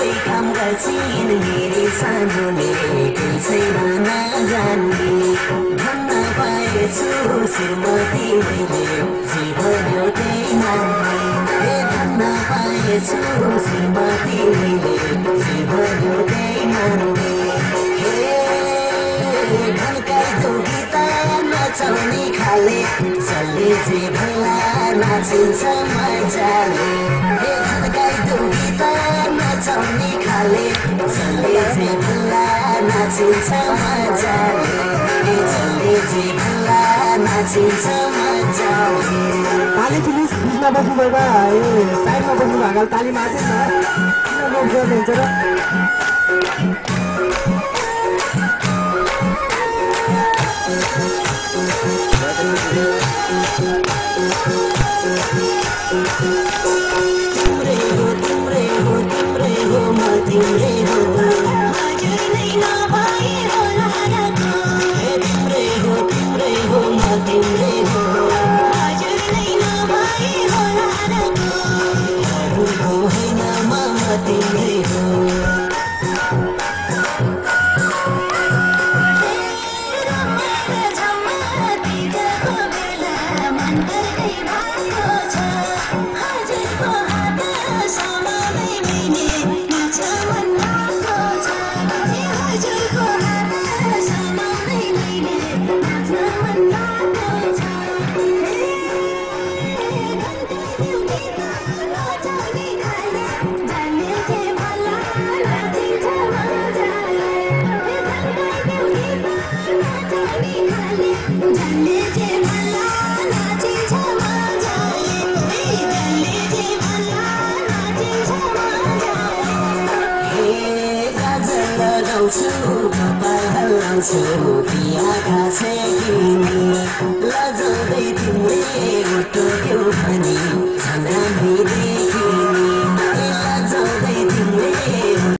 कोही काम गर्छिन् मेरी सानोले केही छैन नजान्ने भन्न पाएछु श्रीमती मैले जीवन एउटै मान्ने भन्न पाएछु श्रीमती मैले जीवन एउटै मान्ने ढल्काइदेऊ गीत नचाउने खाले जसले जे भला नाचिन्छ मजाले ढल्काइदेऊ गीत नचाउने खाले जसले जे भला नाचिन्छ मजाले जसले जे भला नाचिन्छ मजाले ताली प्लिज बिचमा बस्नुभएका साइडमा बस्नु भएको ताली मार्दैन न किन लोभ गर्नुहुन्छ र तिम्रै हो तिम्रै हो तिम्रै हो म तिम्रै हो हजुर नै नभए होला तिम्रै हो तिम्रै हो म तिम्रै हो हजुर नै नभए होला अरूको होइन म तिम्रै हो कपाल हल्लाउँछु पियाका छेकिनी लजाउँदै तिमीले उठ्यो भने झन् राम्री देखिने